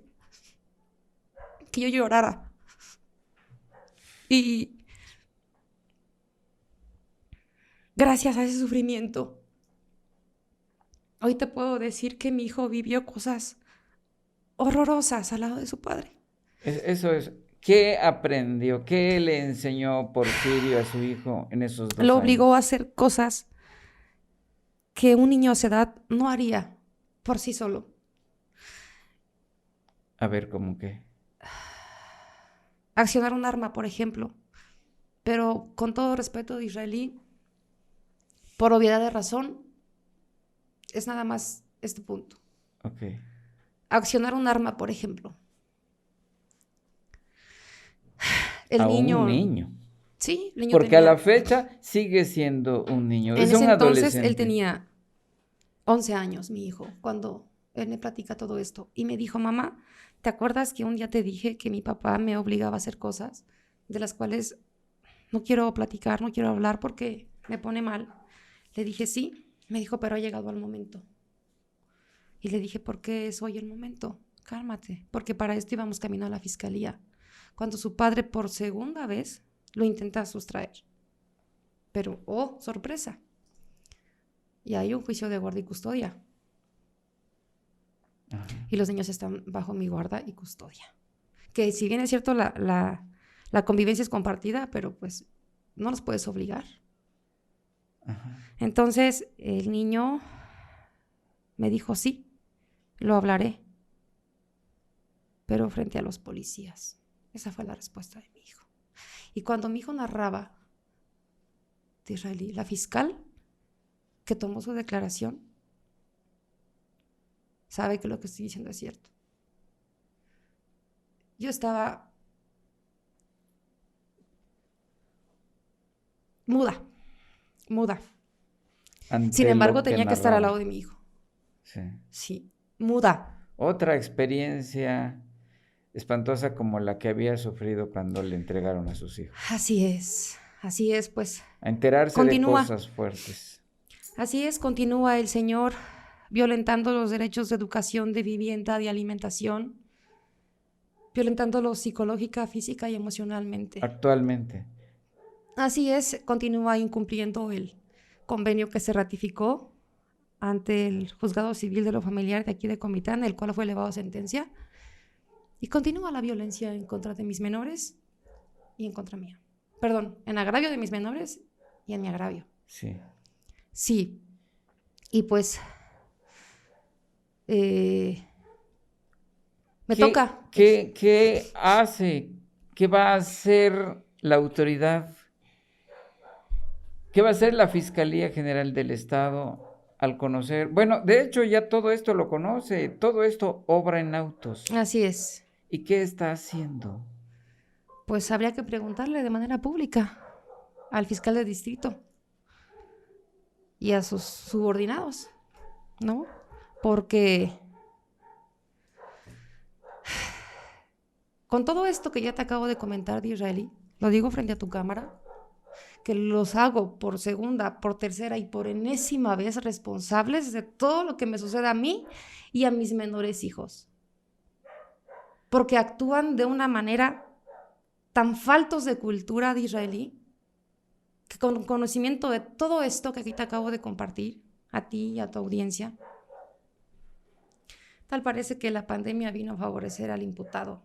que yo llorara. Y gracias a ese sufrimiento, hoy te puedo decir que mi hijo vivió cosas horrorosas al lado de su padre.
Eso es. ¿Qué aprendió? ¿Qué le enseñó Porfirio a su hijo en esos 2
Lo
años?
obligó a hacer cosas que un niño a esa edad no haría por sí solo.
A ver, ¿cómo qué?
Accionar un arma, por ejemplo. Pero con todo respeto de israelí, por obviedad de razón, es nada más este punto.
Ok.
Accionar un arma, por ejemplo. El
A
niño...
un niño.
Sí, el niño
Porque
tenía...
a la fecha sigue siendo un niño.
En
Es
ese
un
entonces
adolescente.
él tenía 11 años, mi hijo, cuando él me platica todo esto. Y me dijo, mamá, ¿te acuerdas que un día te dije que mi papá me obligaba a hacer cosas de las cuales no quiero platicar, no quiero hablar porque me pone mal? Le dije, sí. Me dijo, pero ha llegado el momento. Y le dije, ¿por qué es hoy el momento? Cálmate, porque para esto íbamos camino a la fiscalía, cuando su padre por segunda vez lo intenta sustraer. Pero, oh, sorpresa. Y hay un juicio de guardia y custodia.
Ajá.
Y los niños están bajo mi guarda y custodia. Que si bien es cierto, la convivencia es compartida, pero pues no los puedes obligar.
Ajá.
Entonces, el niño me dijo, sí, lo hablaré, pero frente a los policías. Esa fue la respuesta de mi hijo. Y cuando mi hijo narraba de israelí, la fiscal que tomó su declaración sabe que lo que estoy diciendo es cierto. Yo estaba muda.
Ante
Sin embargo,
lo que
tenía que estar al
narraba.
lado de mi hijo.
Sí.
Sí, muda.
Otra experiencia espantosa como la que había sufrido cuando le entregaron a sus hijos.
Así es, pues.
A enterarse
Continúa.
de cosas fuertes.
Así es, continúa el Señor violentando los derechos de educación, de vivienda, de alimentación, violentándolo psicológica, física y emocionalmente.
Actualmente.
Así es, continúa incumpliendo el convenio que se ratificó ante el Juzgado Civil de lo Familiar de aquí de Comitán, el cual fue elevado a sentencia, y continúa la violencia en contra de mis menores y en contra mía. Perdón, en agravio de mis menores y en mi agravio.
Sí.
Sí, y pues me toca.
¿Qué hace? ¿Qué va a hacer la autoridad? ¿Qué va a hacer la Fiscalía General del Estado al conocer? Bueno, de hecho ya todo esto lo conoce, todo esto obra en autos.
Así es.
¿Y qué está haciendo?
Pues habría que preguntarle de manera pública al fiscal de distrito y a sus subordinados, ¿no? Porque con todo esto que ya te acabo de comentar de israelí, lo digo frente a tu cámara, que los hago por segunda, por tercera y por enésima vez responsables de todo lo que me sucede a mí y a mis menores hijos. Porque actúan de una manera tan faltos de cultura de israelí, que con conocimiento de todo esto que aquí te acabo de compartir, a ti y a tu audiencia, tal parece que la pandemia vino a favorecer al imputado.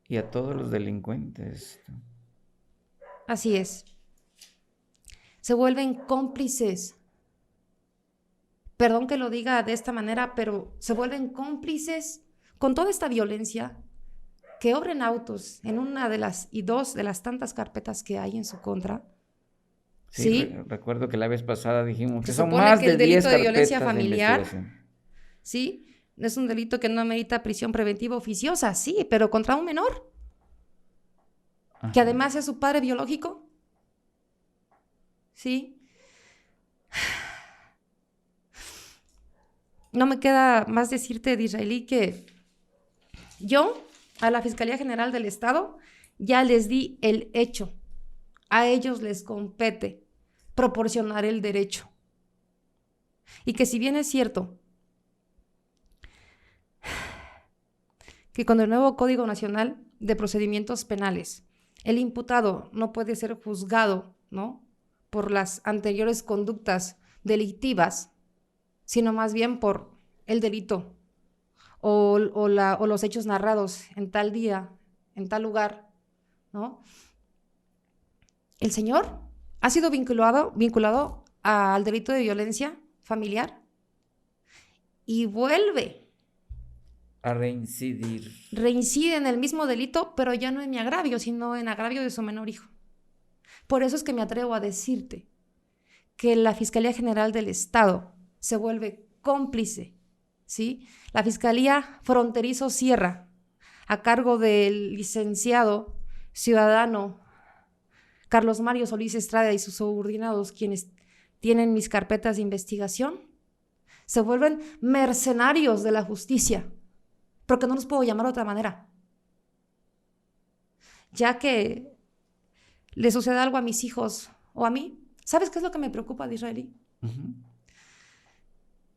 Y a todos los delincuentes.
Así es. Se vuelven cómplices. Perdón que lo diga de esta manera, pero se vuelven cómplices con toda esta violencia que obra en autos en una de las y dos de las tantas carpetas que hay en su contra.
Sí. Recuerdo que la vez pasada dijimos que
Se
son
supone
más
que
de
el
10
delito de
carpetas
violencia
de
familiar,
investigación.
¿sí? Es un delito que no amerita prisión preventiva oficiosa, sí, pero contra un menor,
Ajá.
que además es su padre biológico, ¿sí? no me queda más decirte, Disraeli, que yo a la Fiscalía General del Estado ya les di el hecho. A ellos les compete proporcionar el derecho. Y que si bien es cierto que con el nuevo Código Nacional de Procedimientos Penales, el imputado no puede ser juzgado, ¿no?, por las anteriores conductas delictivas, sino más bien por el delito o los hechos narrados en tal día, en tal lugar, ¿no? El señor ha sido vinculado al delito de violencia familiar y vuelve.
A reincidir.
Reincide en el mismo delito, pero ya no en mi agravio, sino en agravio de su menor hijo. Por eso es que me atrevo a decirte que la Fiscalía General del Estado se vuelve cómplice, ¿sí? La Fiscalía Fronterizo Sierra, a cargo del licenciado ciudadano Carlos Mario Solís Estrada y sus subordinados, quienes tienen mis carpetas de investigación, se vuelven mercenarios de la justicia, porque no los puedo llamar de otra manera. Ya que le sucede algo a mis hijos o a mí, ¿sabes qué es lo que me preocupa, Disraeli?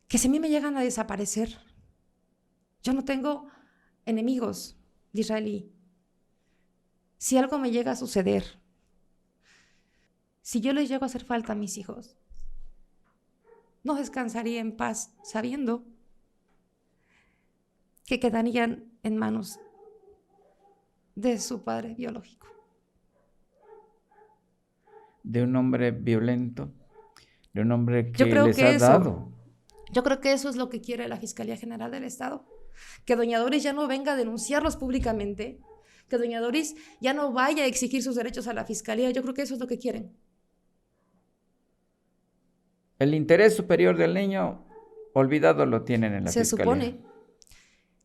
Que si a mí me llegan a desaparecer, yo no tengo enemigos, Disraeli. Si algo me llega a suceder, si yo les llego a hacer falta a mis hijos, no descansaría en paz sabiendo que quedarían en manos de su padre biológico.
De un hombre violento, de un hombre que les ha dado.
Yo creo que eso es lo que quiere la Fiscalía General del Estado. Que doña Doris ya no venga a denunciarlos públicamente, que doña Doris ya no vaya a exigir sus derechos a la Fiscalía. Yo creo que eso es lo que quieren.
El interés superior del niño, olvidado lo tienen en la Fiscalía.
Se supone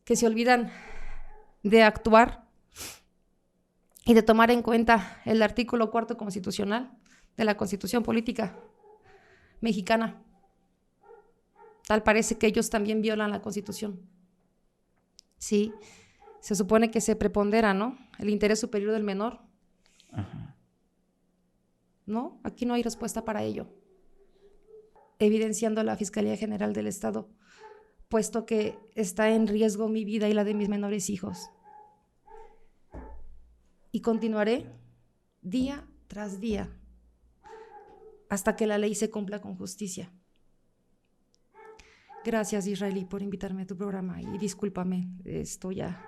que se olvidan de actuar y de tomar en cuenta el artículo 4 constitucional de la Constitución Política Mexicana. Tal parece que ellos también violan la Constitución. Sí, se supone que se prepondera, ¿no?, el interés superior del menor.
Ajá.
No, aquí no hay respuesta para ello. Evidenciando a la Fiscalía General del Estado, puesto que está en riesgo mi vida y la de mis menores hijos. Y continuaré día tras día hasta que la ley se cumpla con justicia. Gracias, Disraeli, por invitarme a tu programa y discúlpame, esto ya.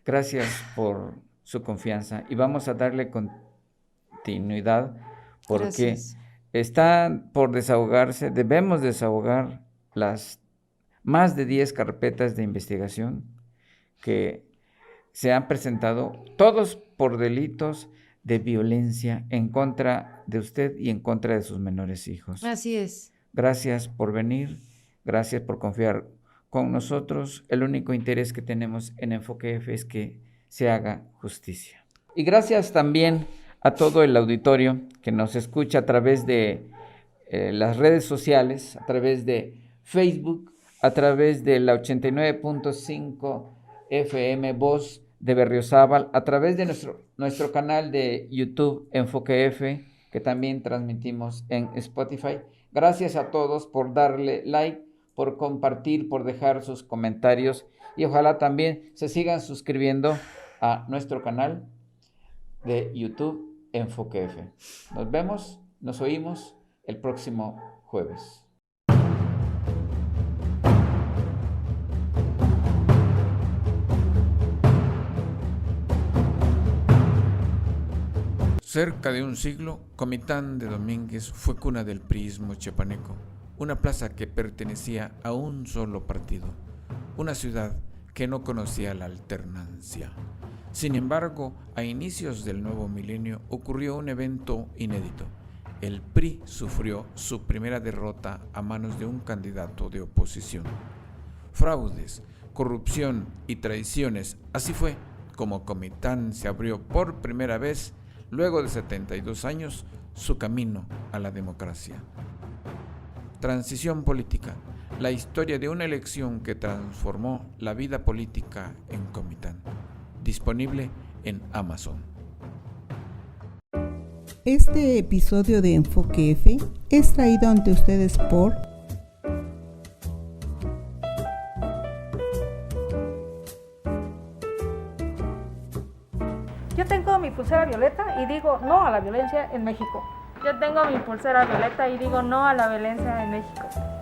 Gracias por su confianza y vamos a darle continuidad porque
Gracias.
Están por desahogarse, debemos desahogar las más de 10 carpetas de investigación que se han presentado, todos por delitos de violencia en contra de usted y en contra de sus menores hijos.
Así es.
Gracias por venir, gracias por confiar con nosotros. El único interés que tenemos en Enfoque F es que se haga justicia. Y gracias también a todo el auditorio que nos escucha a través de las redes sociales, a través de Facebook, a través de la 89.5 FM Voz de Berriozábal, a través de nuestro canal de YouTube Enfoque F, que también transmitimos en Spotify. Gracias a todos por darle like, por compartir, por dejar sus comentarios y ojalá también se sigan suscribiendo a nuestro canal de YouTube Enfoque F. Nos vemos, nos oímos el próximo jueves.
Cerca de un siglo, Comitán de Domínguez fue cuna del priismo chiapaneco, una plaza que pertenecía a un solo partido, una ciudad que no conocía la alternancia. Sin embargo, a inicios del nuevo milenio ocurrió un evento inédito. El PRI sufrió su primera derrota a manos de un candidato de oposición. Fraudes, corrupción y traiciones, así fue como Comitán se abrió por primera vez, luego de 72 años, su camino a la democracia. Transición política. la historia de una elección que transformó la vida política en Comitán. Disponible en Amazon.
Este episodio de Enfoque F es traído ante ustedes por
Yo tengo mi pulsera violeta y digo no a la violencia en México.
Yo tengo mi pulsera violeta y digo no a la violencia en México.